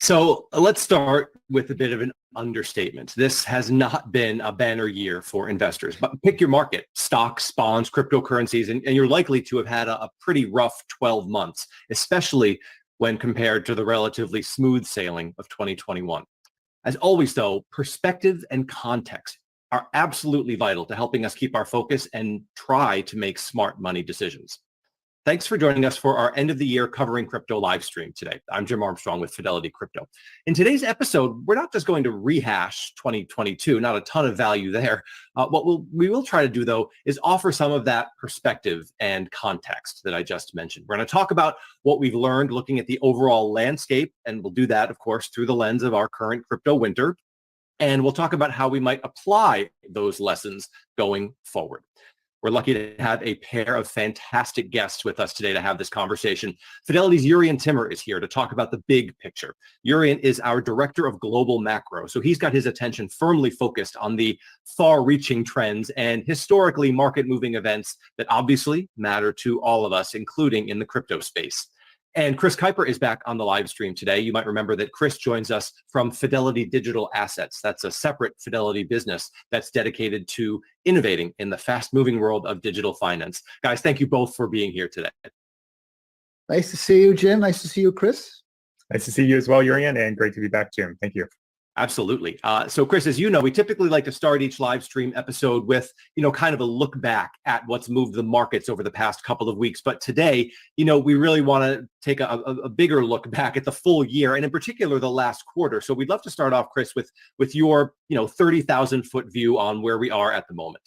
So let's start with a bit of an understatement. This has not been a banner year for investors, but pick your market: stocks, bonds, cryptocurrencies, and you're likely to have had a pretty rough 12 months, especially when compared to the relatively smooth sailing of 2021. As always, though, perspective and context are absolutely vital to helping us keep our focus and try to make smart money decisions. Thanks for joining us for our end of the year Covering Crypto live stream today. I'm Jim Armstrong with Fidelity Crypto. In today's episode, we're not just going to rehash 2022, not a ton of value there. We will try to do, though, is offer some of that perspective and context that I just mentioned. We're going to talk about what we've learned looking at the overall landscape, and we'll do that, of course, through the lens of our current crypto winter. And we'll talk about how we might apply those lessons going forward. We're lucky to have a pair of fantastic guests with us today to have this conversation. Fidelity's Jurrien Timmer is here to talk about the big picture. Jurrien is our director of global macro, so he's got his attention firmly focused on the far-reaching trends and historically market-moving events that obviously matter to all of us, including in the crypto space. And Chris Kuiper is back on the live stream today. You might remember that Chris joins us from Fidelity Digital Assets. That's a separate Fidelity business that's dedicated to innovating in the fast-moving world of digital finance. Guys, thank you both for being here today. Nice to see you, Jim. Nice to see you, Chris. Nice to see you as well, Jurrien, and great to be back, Jim. Thank you. Absolutely. So Chris, as you know, we typically like to start each live stream episode with, kind of a look back at what's moved the markets over the past couple of weeks. But today, we really want to take a bigger look back at the full year and in particular, the last quarter. So we'd love to start off, Chris, with your, 30,000 foot view on where we are at the moment.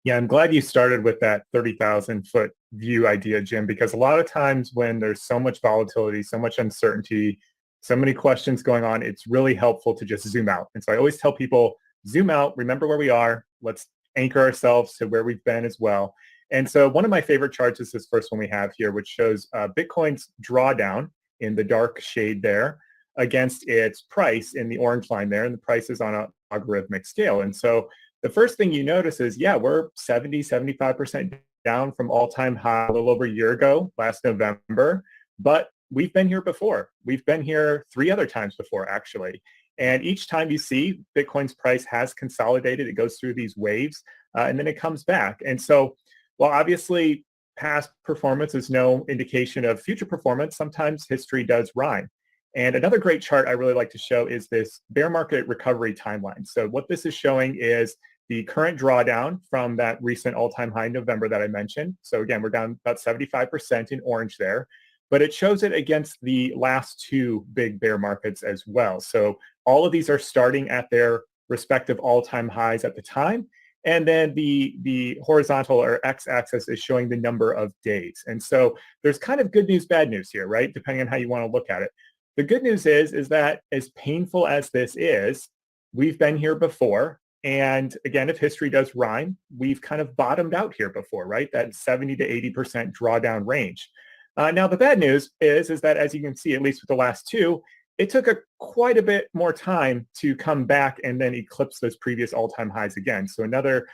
Yeah, I'm glad you started with that 30,000 foot view idea, Jim, because a lot of times when there's so much volatility, so much uncertainty, so many questions going on, it's really helpful to just zoom out. And so I always tell people, zoom out, remember where we are, let's anchor ourselves to where we've been as well. And so one of my favorite charts is this first one we have here, which shows Bitcoin's drawdown in the dark shade there against its price in the orange line there. And the price is on a logarithmic scale. And so the first thing you notice is, yeah, we're 75% down from all-time high a little over a year ago, last November. But we've been here before. We've been here 3 other times before, actually. And each time you see Bitcoin's price has consolidated, it goes through these waves, and then it comes back. And so, while obviously past performance is no indication of future performance, sometimes history does rhyme. And another great chart I really like to show is this bear market recovery timeline. So what this is showing is the current drawdown from that recent all-time high in November that I mentioned. So again, we're down about 75% in orange there. But it shows it against the last 2 big bear markets as well. So all of these are starting at their respective all-time highs at the time. And then the horizontal or x-axis is showing the number of days. And so there's kind of good news, bad news here, right? Depending on how you want to look at it. The good news is that as painful as this is, we've been here before. And again, if history does rhyme, we've kind of bottomed out here before, right? That 70 to 80% drawdown range. Now, the bad news is that, as you can see, at least with the last 2, it took quite a bit more time to come back and then eclipse those previous all-time highs again. So another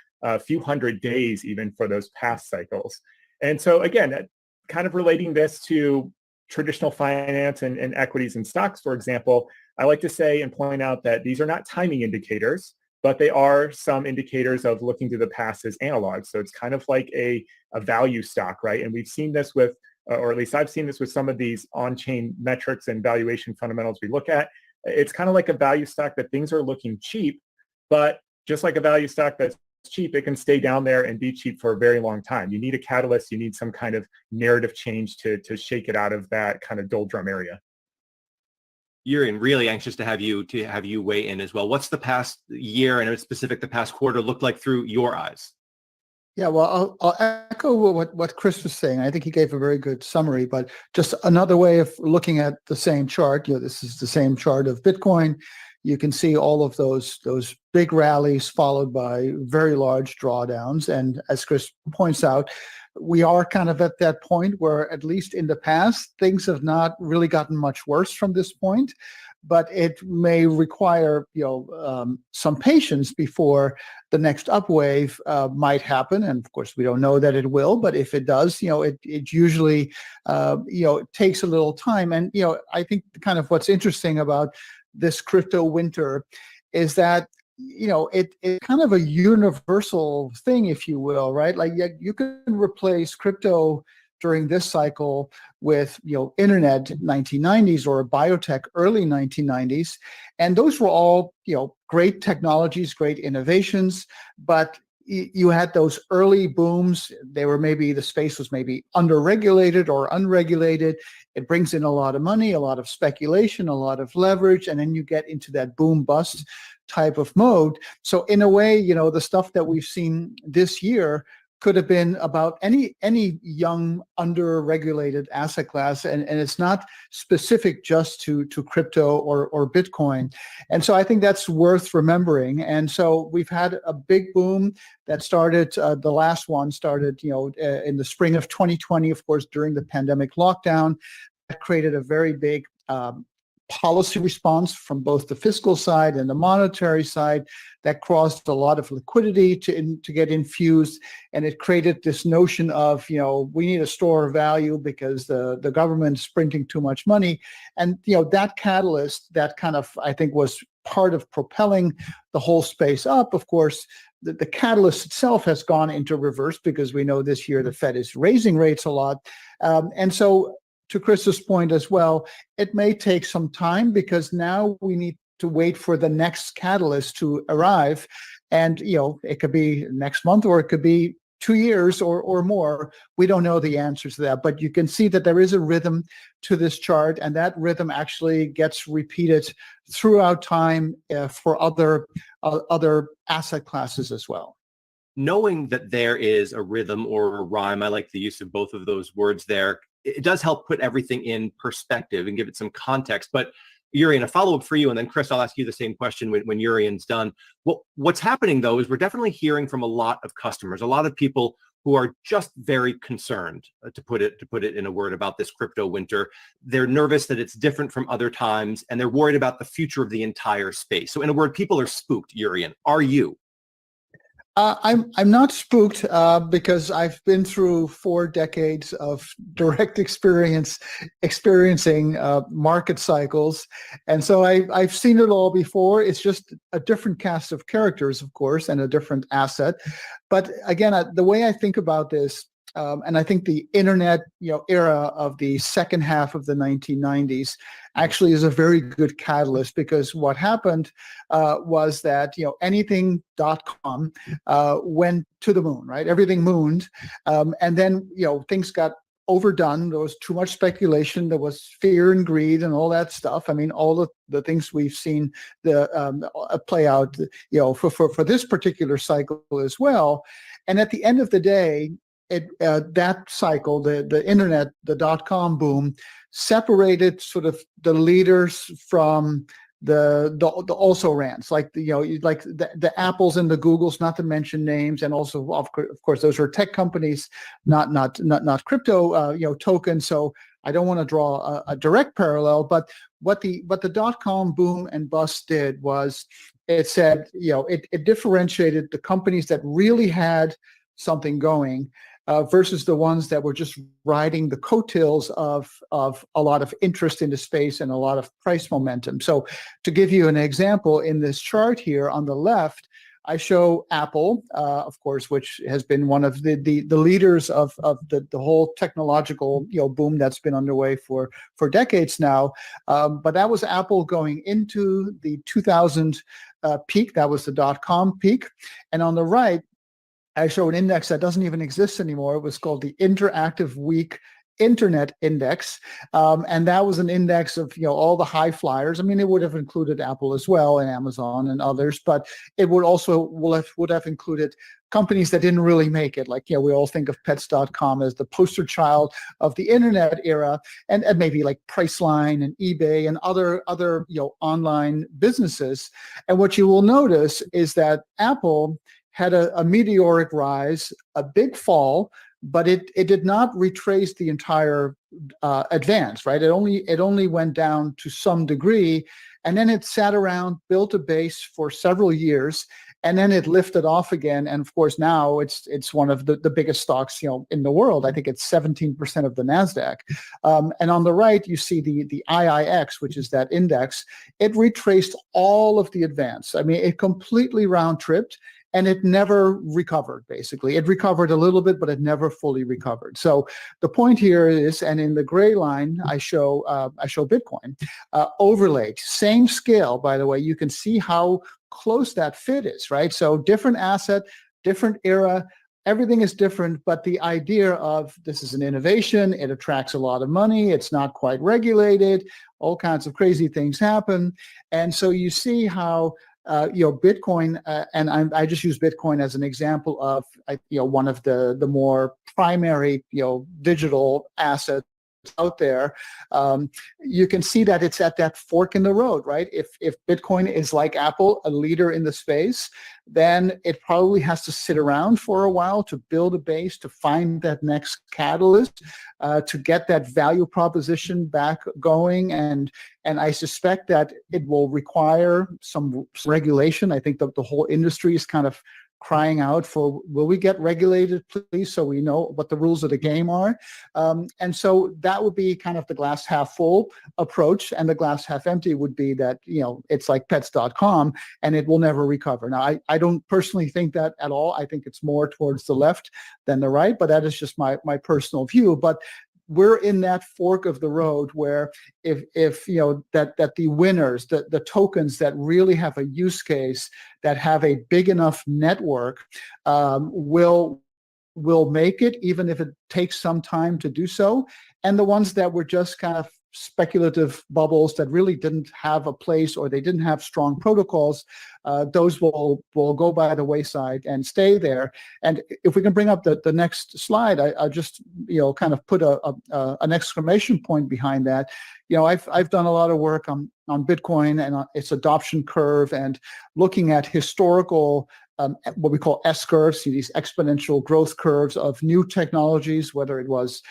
few hundred days even for those past cycles. And so again, kind of relating this to traditional finance and equities and stocks, for example, I like to say and point out that these are not timing indicators, but they are some indicators of looking to the past as analogs. So it's kind of like a value stock, right? And we've seen this with or at least I've seen this with some of these on-chain metrics and valuation fundamentals we look at. It's kind of like a value stock that things are looking cheap, but just like a value stock that's cheap, it can stay down there and be cheap for a very long time. You need a catalyst, you need some kind of narrative change to shake it out of that kind of doldrum area. Jurrien, really anxious to have you weigh in as well. What's the past year, and in specific the past quarter, looked like through your eyes? Yeah, well, I'll echo what Chris was saying. I think he gave a very good summary, but just another way of looking at the same chart. This is the same chart of Bitcoin. You can see all of those big rallies followed by very large drawdowns. And as Chris points out, we are kind of at that point where, at least in the past, things have not really gotten much worse from this point. but it may require some patience before the next upwave might happen. And of course, we don't know that it will, but if it does, it usually it takes a little time. And I think kind of what's interesting about this crypto winter is that it's kind of a universal thing, if you will, right? Like you can replace crypto during this cycle with internet 1990s or biotech early 1990s, and those were all great technologies, great innovations, but you had those early booms. The space was maybe underregulated or unregulated. It brings in a lot of money, a lot of speculation, a lot of leverage, and then you get into that boom bust type of mode. So in a way, the stuff that we've seen this year could have been about any young under-regulated asset class, and it's not specific just to crypto or Bitcoin. And so I think that's worth remembering. And so we've had a big boom that started, the last one started, in the spring of 2020, of course, during the pandemic lockdown. That created a very big policy response from both the fiscal side and the monetary side that caused a lot of liquidity to get infused, and it created this notion of we need to store value because the government's printing too much money. And that catalyst that kind of, I think, was part of propelling the whole space up. Of course, the catalyst itself has gone into reverse because we know this year the Fed is raising rates a lot, and so to Chris's point as well, it may take some time because now we need to wait for the next catalyst to arrive. And, it could be next month or it could be 2 years or more. We don't know the answers to that, but you can see that there is a rhythm to this chart, and that rhythm actually gets repeated throughout time for other asset classes as well. Knowing that there is a rhythm or a rhyme, I like the use of both of those words there, it does help put everything in perspective and give it some context. But Urian, a follow-up for you, and then Chris, I'll ask you the same question when Urian's done. What's happening though is we're definitely hearing from a lot of customers, a lot of people who are just very concerned, to put it in a word, about this crypto winter. They're nervous that it's different from other times, and they're worried about the future of the entire space. So in a word, people are spooked. Urian, are you? I'm not spooked because I've been through 4 decades of direct experiencing market cycles, and so I've seen it all before. It's just a different cast of characters, of course, and a different asset. But again, the way I think about this, and I think the internet era of the second half of the 1990s actually is a very good catalyst, because what happened was that anything.com went to the moon, right? Everything mooned, and then things got overdone. There was too much speculation. There was fear and greed and all that stuff. I mean, all the things we've seen play out for this particular cycle as well. And at the end of the day, that cycle, the internet, the .com boom, separated sort of the leaders from the also rans, like the Apples and the Googles, not to mention names, and also of course those are tech companies, not crypto tokens. So I don't want to draw a direct parallel, but what the .com boom and bust did was it said it differentiated the companies that really had something going versus the ones that were just riding the coattails of a lot of interest in the space and a lot of price momentum. So to give you an example, in this chart here on the left, I show Apple, of course, which has been one of the leaders of the whole technological boom that's been underway for decades now. But that was Apple going into the 2000 peak. That was the .com peak. And on the right, I show an index that doesn't even exist anymore. It was called the Interactive Week Internet Index, and that was an index of all the high flyers. I mean, it would have included Apple as well and Amazon and others, but it would also would have included companies that didn't really make it. Like we all think of Pets.com as the poster child of the internet era, and maybe like Priceline and eBay and other online businesses. And what you will notice is that Apple had a meteoric rise, a big fall, but it did not retrace the entire advance, right? It only went down to some degree, and then it sat around, built a base for several years, and then it lifted off again. And of course, now it's one of the biggest stocks, in the world. I think it's 17% of the Nasdaq. And on the right, you see the IIX, which is that index. It retraced all of the advance. I mean, it completely round tripped. And it never recovered, basically. It recovered a little bit, but it never fully recovered. So the point here is, and in the gray line, I show Bitcoin overlaid, same scale, by the way. You can see how close that fit is, right? So different asset, different era, everything is different, but the idea of this is an innovation, it attracts a lot of money, it's not quite regulated, all kinds of crazy things happen. And so you see how Bitcoin, and I just use Bitcoin as an example of, one of the more primary, digital assets out there. You can see that it's at that fork in the road, right? If Bitcoin is like Apple, a leader in the space, then it probably has to sit around for a while to build a base, to find that next catalyst, to get that value proposition back going. And I suspect that it will require some regulation. I think that the whole industry is kind of crying out for, will we get regulated, please, so we know what the rules of the game are. And so that would be kind of the glass half full approach, and the glass half empty would be that, it's like pets.com and it will never recover. Now, I don't personally think that at all. I think it's more towards the left than the right, but that is just my personal view. But we're in that fork of the road where if that the winners, the tokens that really have a use case, that have a big enough network, will make it, even if it takes some time to do so. And the ones that were just kind of speculative bubbles that really didn't have a place, or they didn't have strong protocols, those will go by the wayside and stay there. And if we can bring up the next slide, I just kind of put an exclamation point behind that. I've done a lot of work on Bitcoin and on its adoption curve, and looking at historical what we call S curves, these exponential growth curves of new technologies, whether it was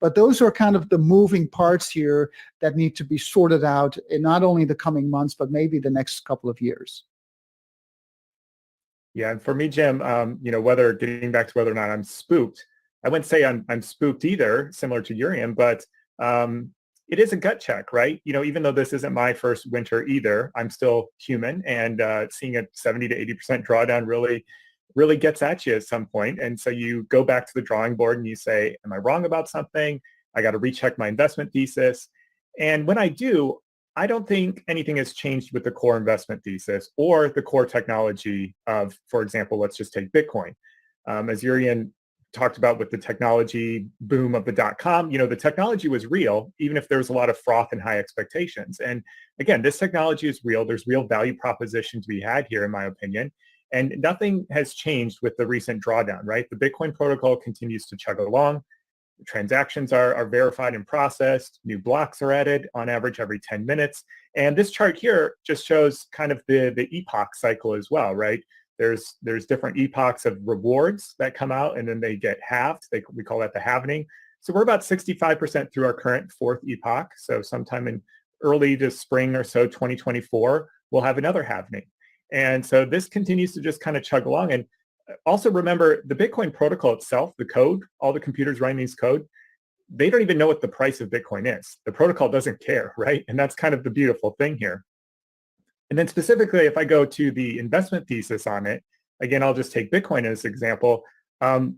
but those are kind of the moving parts here that need to be sorted out in not only the coming months, but maybe the next couple of years. Yeah, and for me, Jim, whether getting back to whether or not I'm spooked, I wouldn't say I'm spooked either, similar to Urian, but it is a gut check, right? Even though this isn't my first winter either, I'm still human, and seeing a 70 to 80% drawdown really gets at you at some point. And so you go back to the drawing board and you say, am I wrong about something? I got to recheck my investment thesis. And when I do, I don't think anything has changed with the core investment thesis or the core technology of, for example, let's just take Bitcoin. As Urian talked about with the technology boom of the .com, the technology was real, even if there was a lot of froth and high expectations. And again, this technology is real. There's real value proposition to be had here, in my opinion. And nothing has changed with the recent drawdown, right? The Bitcoin protocol continues to chug along. Transactions are verified and processed. New blocks are added on average every 10 minutes. And this chart here just shows kind of the epoch cycle as well, right? There's different epochs of rewards that come out, and then they get halved. We call that the halvening. So we're about 65% through our current fourth epoch. So sometime in early to spring or so 2024, we'll have another halving. And so this continues to just kind of chug along. And also remember, the Bitcoin protocol itself, the code, all the computers running these code, they don't even know what the price of Bitcoin is. The protocol doesn't care, right? And that's kind of the beautiful thing here. And then specifically, if I go to the investment thesis on it, again, I'll just take Bitcoin as an example.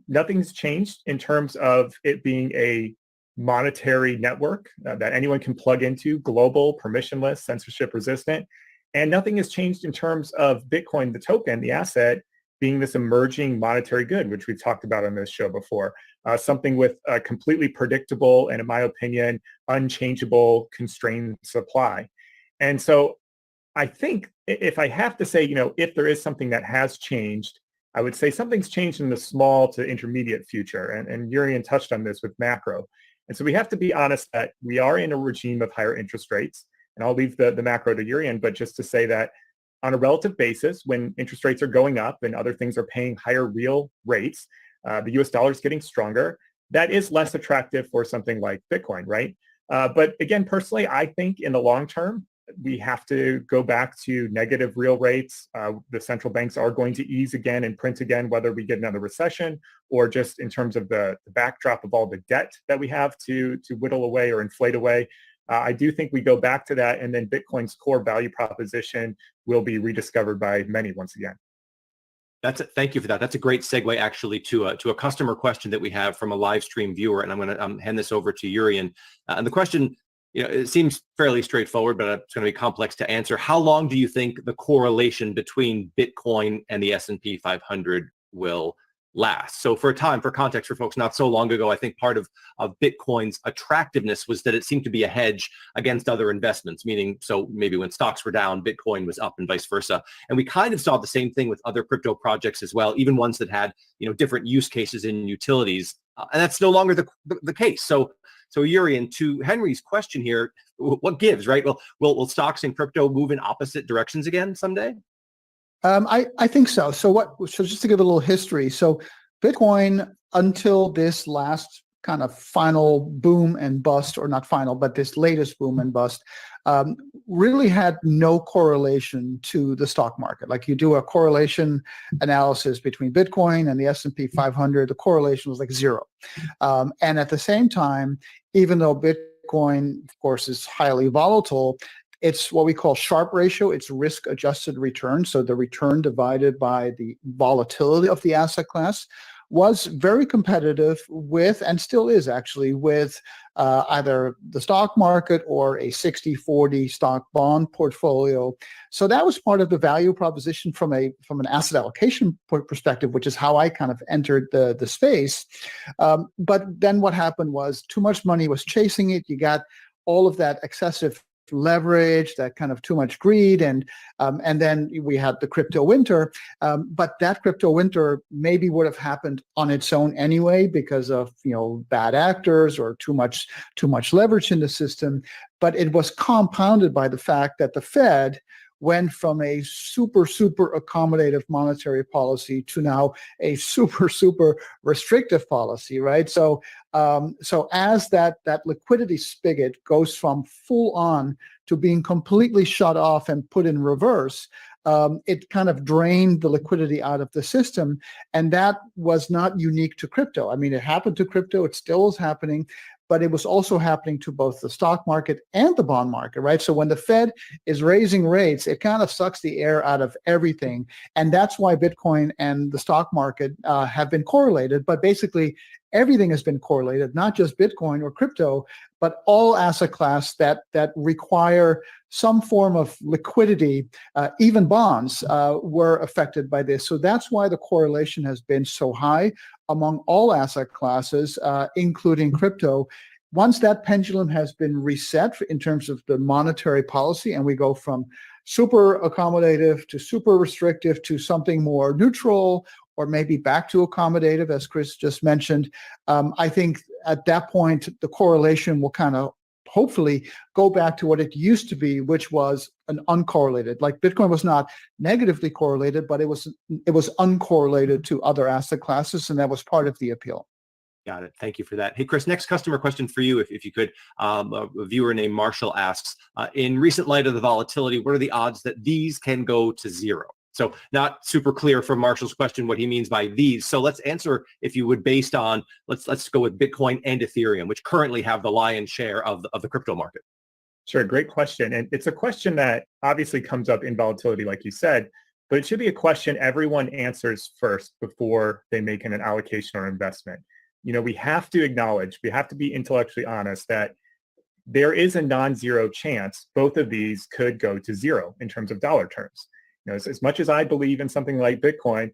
Nothing's changed in terms of it being a monetary network that anyone can plug into, global, permissionless, censorship resistant. And nothing has changed in terms of Bitcoin, the token, the asset, being this emerging monetary good, which we've talked about on this show before. Something with a completely predictable and, in my opinion, unchangeable constrained supply. And so I think if I have to say, if there is something that has changed, I would say something's changed in the small to intermediate future. And Urian touched on this with macro. And so we have to be honest that we are in a regime of higher interest rates. And I'll leave the macro to Urian, but just to say that on a relative basis, when interest rates are going up and other things are paying higher real rates, the US dollar is getting stronger. That is less attractive for something like Bitcoin, right? But again, personally, I think in the long term, we have to go back to negative real rates. The central banks are going to ease again and print again, whether we get another recession or just in terms of the backdrop of all the debt that we have to whittle away or inflate away. I do think we go back to that, and then Bitcoin's core value proposition will be rediscovered by many once again. Thank you for that. That's a great segue actually to a customer question that we have from a live stream viewer, and I'm going to hand this over to Urian. And the question, it seems fairly straightforward, but it's going to be complex to answer. How long do you think the correlation between Bitcoin and the S&P 500 will last? So for context for folks, not so long ago, I think part of Bitcoin's attractiveness was that it seemed to be a hedge against other investments, meaning so maybe when stocks were down, Bitcoin was up and vice versa. And we kind of saw the same thing with other crypto projects as well, even ones that had, different use cases in utilities. And that's no longer the case. So Urian, to Henry's question here, what gives, right? Well, will stocks and crypto move in opposite directions again someday? I think so. So just to give a little history. So Bitcoin, until this last kind of final boom and bust, or not final, but this latest boom and bust, really had no correlation to the stock market. Like you do a correlation analysis between Bitcoin and the S&P 500, the correlation was like zero. And at the same time, even though Bitcoin, of course, is highly volatile, it's what we call Sharpe ratio. It's risk-adjusted return. So the return divided by the volatility of the asset class was very competitive with, and still is actually, with either the stock market or a 60-40 stock bond portfolio. So that was part of the value proposition from an asset allocation perspective, which is how I kind of entered the space. But then what happened was too much money was chasing it. You got all of that excessive leverage, that kind of too much greed, and then we had the crypto winter. But that crypto winter maybe would have happened on its own anyway because of bad actors or too much leverage in the system. But it was compounded by the fact that the Fed went from a super accommodative monetary policy to now a super restrictive policy, right? So as that liquidity spigot goes from full on to being completely shut off and put in reverse, it kind of drained the liquidity out of the system. And that was not unique to crypto. I mean, it happened to crypto. It still is happening. But it was also happening to both the stock market and the bond market, right? So when the Fed is raising rates, it kind of sucks the air out of everything. And that's why Bitcoin and the stock market have been correlated. But basically, everything has been correlated, not just Bitcoin or crypto, but all asset class that require some form of liquidity. Even bonds were affected by this. So that's why the correlation has been so high among all asset classes, including crypto. Once that pendulum has been reset in terms of the monetary policy, and we go from super accommodative to super restrictive to something more neutral, or maybe back to accommodative, as Chris just mentioned, I think at that point, the correlation will kind of hopefully go back to what it used to be, which was an uncorrelated. Like Bitcoin was not negatively correlated, but it was uncorrelated to other asset classes, and that was part of the appeal. Got it. Thank you for that. Hey, Chris, next customer question for you, if you could. A viewer named Marshall asks, in recent light of the volatility, what are the odds that these can go to zero? So not super clear from Marshall's question what he means by these. So let's answer, if you would, based on, let's go with Bitcoin and Ethereum, which currently have the lion's share of the crypto market. Sure, great question. And it's a question that obviously comes up in volatility, like you said, but it should be a question everyone answers first before they make an allocation or investment. We have to acknowledge, we have to be intellectually honest that there is a non-zero chance both of these could go to zero in terms of dollar terms. As much as I believe in something like Bitcoin,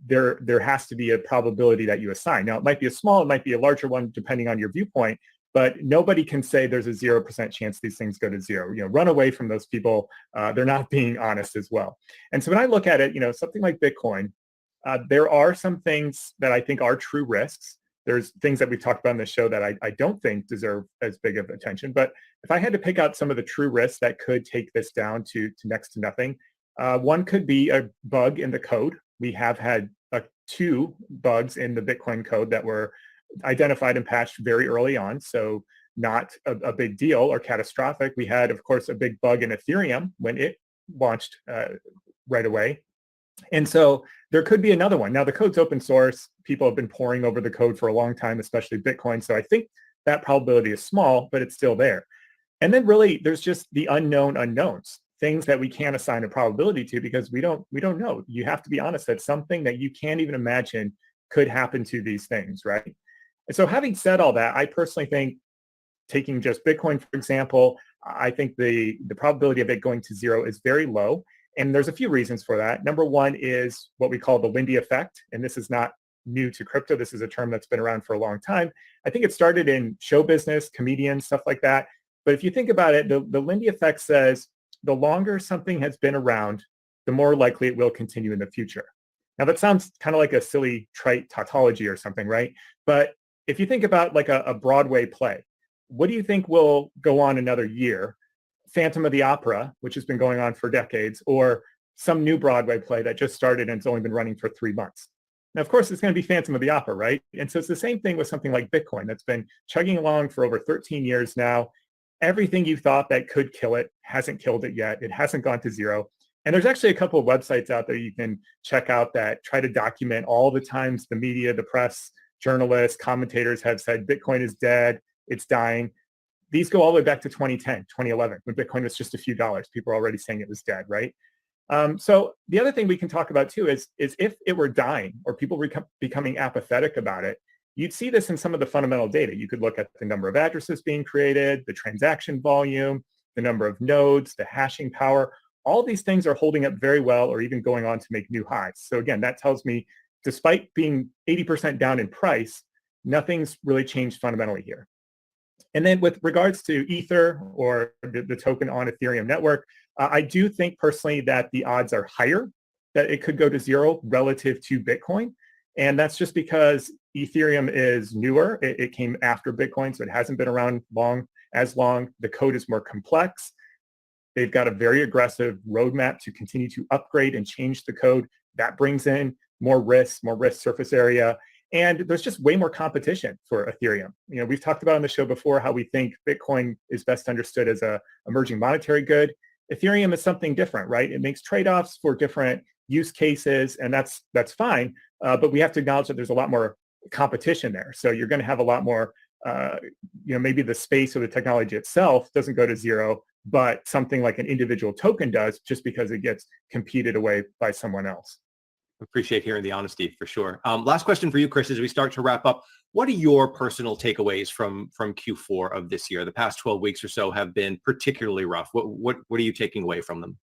there has to be a probability that you assign. Now, it might be a small, it might be a larger one, depending on your viewpoint, but nobody can say there's a 0% chance these things go to zero. Run away from those people. They're not being honest as well. And so when I look at it, something like Bitcoin, there are some things that I think are true risks. There's things that we've talked about in the show that I don't think deserve as big of attention. But if I had to pick out some of the true risks that could take this down to next to nothing, one could be a bug in the code. We have had 2 bugs in the Bitcoin code that were identified and patched very early on. So not a big deal or catastrophic. We had, of course, a big bug in Ethereum when it launched right away. And so there could be another one. Now, the code's open source. People have been poring over the code for a long time, especially Bitcoin. So I think that probability is small, but it's still there. And then really, there's just the unknown unknowns, things that we can't assign a probability to because we don't know. You have to be honest that something that you can't even imagine could happen to these things, right? And so having said all that, I personally think, taking just Bitcoin, for example, I think the probability of it going to zero is very low. And there's a few reasons for that. Number one is what we call the Lindy effect. And this is not new to crypto. This is a term that's been around for a long time. I think it started in show business, comedians, stuff like that. But if you think about it, the Lindy effect says the longer something has been around, the more likely it will continue in the future. Now, that sounds kind of like a silly, trite tautology or something, right? But if you think about like a Broadway play, what do you think will go on another year? Phantom of the Opera, which has been going on for decades, or some new Broadway play that just started and it's only been running for 3 months. Now, of course, it's going to be Phantom of the Opera, right? And so it's the same thing with something like Bitcoin that's been chugging along for over 13 years now. Everything you thought that could kill it hasn't killed it yet. It hasn't gone to zero. And there's actually a couple of websites out there you can check out that try to document all the times the media, the press, journalists, commentators have said Bitcoin is dead, it's dying. These go all the way back to 2010, 2011, when Bitcoin was just a few dollars. People are already saying it was dead, right? So the other thing we can talk about too is if it were dying or people becoming apathetic about it, you'd see this in some of the fundamental data. You could look at the number of addresses being created, the transaction volume, the number of nodes, the hashing power. All these things are holding up very well or even going on to make new highs. So again, that tells me despite being 80% down in price, nothing's really changed fundamentally here. And then with regards to Ether or the token on Ethereum network, I do think personally that the odds are higher that it could go to zero relative to Bitcoin. And that's just because Ethereum is newer. It came after Bitcoin, so it hasn't been around as long. The code is more complex. They've got a very aggressive roadmap to continue to upgrade and change the code. That brings in more risk surface area. And there's just way more competition for Ethereum. We've talked about on the show before how we think Bitcoin is best understood as a emerging monetary good. Ethereum is something different, right? It makes trade-offs for different use cases, and that's fine. But we have to acknowledge that there's a lot more competition there. So you're going to have a lot more, maybe the space or the technology itself doesn't go to zero, but something like an individual token does just because it gets competed away by someone else. Appreciate hearing the honesty for sure. Last question for you, Chris, as we start to wrap up. What are your personal takeaways from Q4 of this year? The past 12 weeks or so have been particularly rough. What are you taking away from them?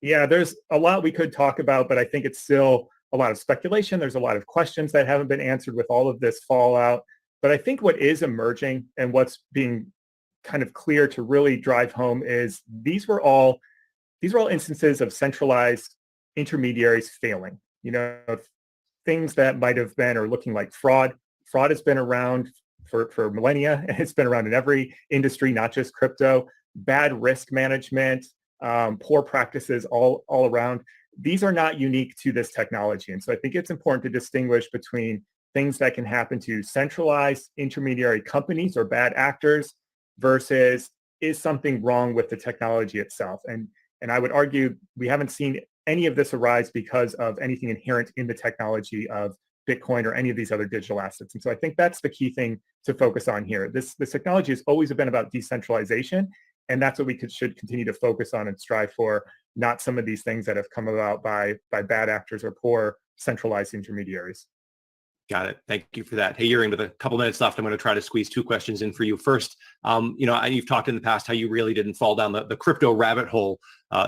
Yeah, there's a lot we could talk about, but I think it's still a lot of speculation. There's a lot of questions that haven't been answered with all of this fallout. But I think what is emerging and what's being kind of clear to really drive home is these were all instances of centralized intermediaries failing. Things that might have been or looking like fraud. Fraud has been around for millennia, and it's been around in every industry, not just crypto. Bad risk management, poor practices all around. These are not unique to this technology. And so I think it's important to distinguish between things that can happen to centralized intermediary companies or bad actors versus is something wrong with the technology itself? And I would argue we haven't seen any of this arise because of anything inherent in the technology of Bitcoin or any of these other digital assets. And so I think that's the key thing to focus on here. This technology has always been about decentralization, and that's what we should continue to focus on and strive for, not some of these things that have come about by bad actors or poor centralized intermediaries. Got it. Thank you for that. Hey, Yuri, with a couple minutes left, I'm going to try to squeeze two questions in for you. First, you've talked in the past how you really didn't fall down the crypto rabbit hole,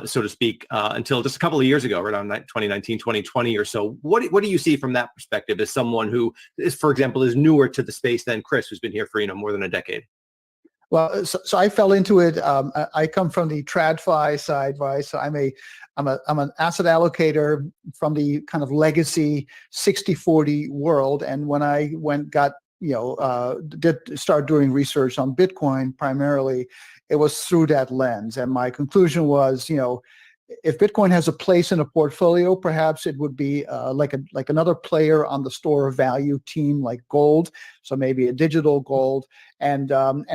so to speak, until just a couple of years ago, around 2019, 2020 or so. What do you see from that perspective as someone who is, for example, is newer to the space than Chris, who's been here for, more than a decade? Well, so I fell into it. I come from the TradFi side, right? So I'm an asset allocator from the kind of legacy 60-40 world. And when I did start doing research on Bitcoin primarily, it was through that lens. And my conclusion was, if Bitcoin has a place in a portfolio, perhaps it would be like another player on the store of value team, like gold. So maybe a digital gold, and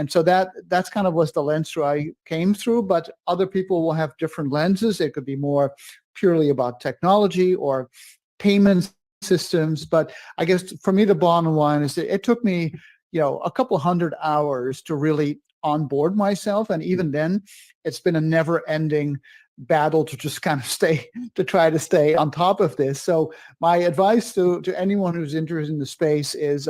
so that's kind of was the lens through I came through. But other people will have different lenses. It could be more purely about technology or payment systems. But I guess for me, the bottom line is that it took me, a couple hundred hours to really onboard myself, and even then, it's been a never-ending battle to just kind of try to stay on top of this. So my advice to anyone who's interested in the space is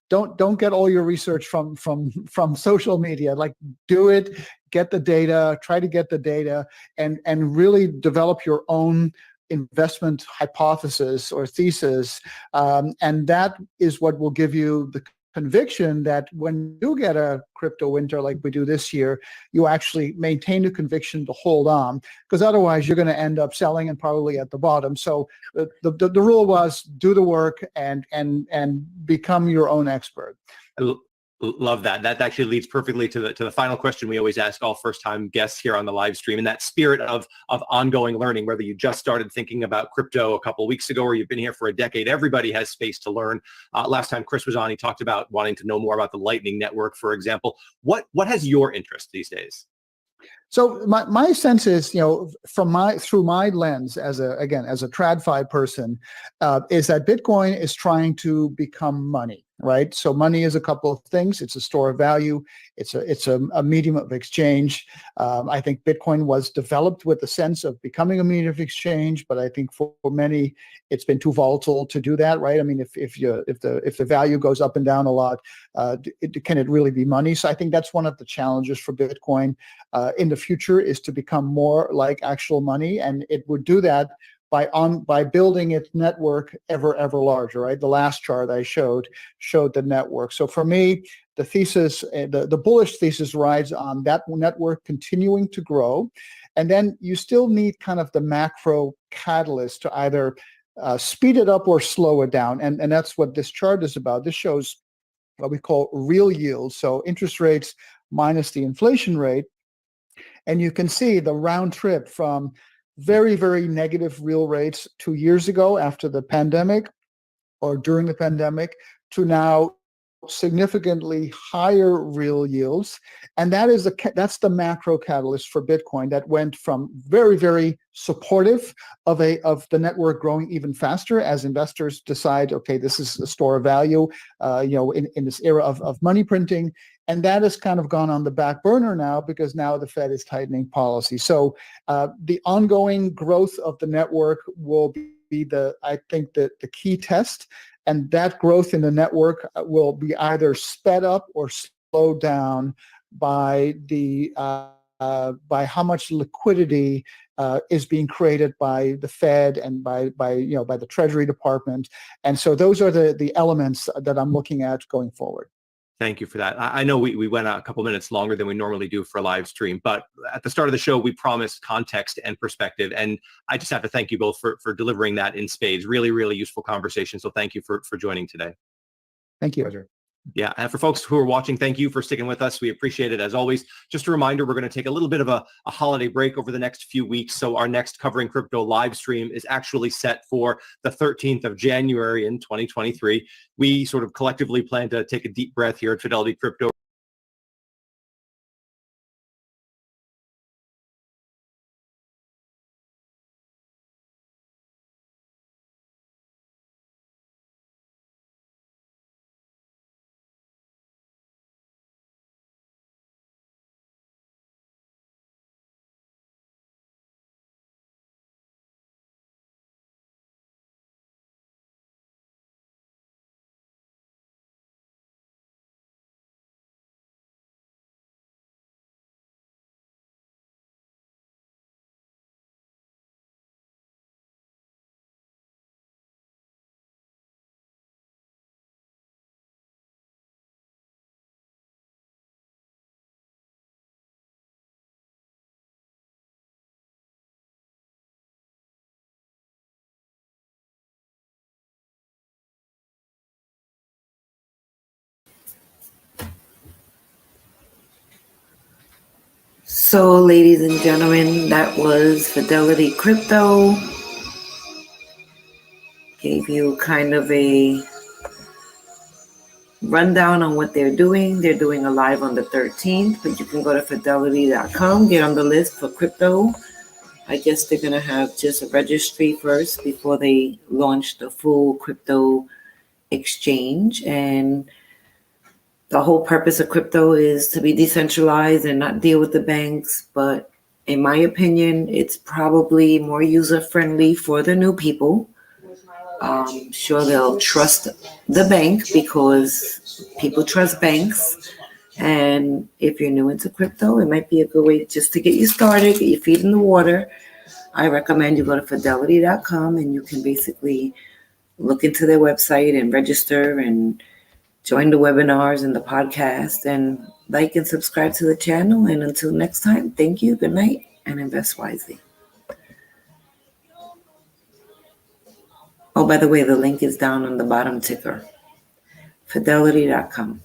don't get all your research from social media. Like, do it, get the data, try to get the data, and really develop your own investment hypothesis or thesis, and that is what will give you the conviction that when you get a crypto winter like we do this year, you actually maintain the conviction to hold on, because otherwise you're going to end up selling and probably at the bottom. So the rule was do the work and become your own expert. Love that. That actually leads perfectly to the final question we always ask all first-time guests here on the live stream. In that spirit of ongoing learning, whether you just started thinking about crypto a couple of weeks ago or you've been here for a decade, everybody has space to learn. Last time Chris was on, he talked about wanting to know more about the Lightning Network, for example. What has your interest these days? So my sense is, through my lens as a TradFi person, is that Bitcoin is trying to become money, right? So money is a couple of things. It's a store of value. It's a medium of exchange. I think Bitcoin was developed with the sense of becoming a medium of exchange, but I think for many it's been too volatile to do that, right? I mean, if the value goes up and down a lot, can it really be money? So I think that's one of the challenges for Bitcoin in the future, is to become more like actual money, and it would do that by building its network ever larger, right? The last chart I showed the network. So for me, the thesis, the bullish thesis rides on that network continuing to grow, and then you still need kind of the macro catalyst to either speed it up or slow it down, and that's what this chart is about. This shows what we call real yield, so interest rates minus the inflation rate. And you can see the round trip from very, very negative real rates 2 years ago after the pandemic or during the pandemic to now significantly higher real yields. And that's the macro catalyst for Bitcoin that went from very, very supportive of the network growing even faster as investors decide, okay, this is a store of value, in this era of money printing. And that has kind of gone on the back burner now because now the Fed is tightening policy. So the ongoing growth of the network will be I think the key test. And that growth in the network will be either sped up or slowed down by by how much liquidity is being created by the Fed and by the Treasury Department. And so those are the elements that I'm looking at going forward. Thank you for that. I know we went a couple minutes longer than we normally do for a live stream, but at the start of the show, we promised context and perspective. And I just have to thank you both for delivering that in spades. Really, really useful conversation. So thank you for joining today. Thank you. Pleasure. Yeah. And for folks who are watching, thank you for sticking with us. We appreciate it as always. Just a reminder, we're going to take a little bit of a holiday break over the next few weeks. So our next Covering Crypto live stream is actually set for the 13th of January in 2023. We sort of collectively plan to take a deep breath here at Fidelity Crypto. So, ladies and gentlemen, that was Fidelity Crypto. Gave you kind of a rundown on what they're doing. They're doing a live on the 13th, but you can go to fidelity.com, get on the list for crypto. I guess they're going to have just a registry first before they launch the full crypto exchange. And the whole purpose of crypto is to be decentralized and not deal with the banks. But in my opinion, it's probably more user-friendly for the new people. Sure, they'll trust the bank because people trust banks. And if you're new into crypto, it might be a good way just to get you started, get your feet in the water. I recommend you go to fidelity.com and you can basically look into their website and register and join the webinars and the podcast and like and subscribe to the channel. And until next time, thank you, good night, and invest wisely. Oh, by the way, the link is down on the bottom ticker, fidelity.com.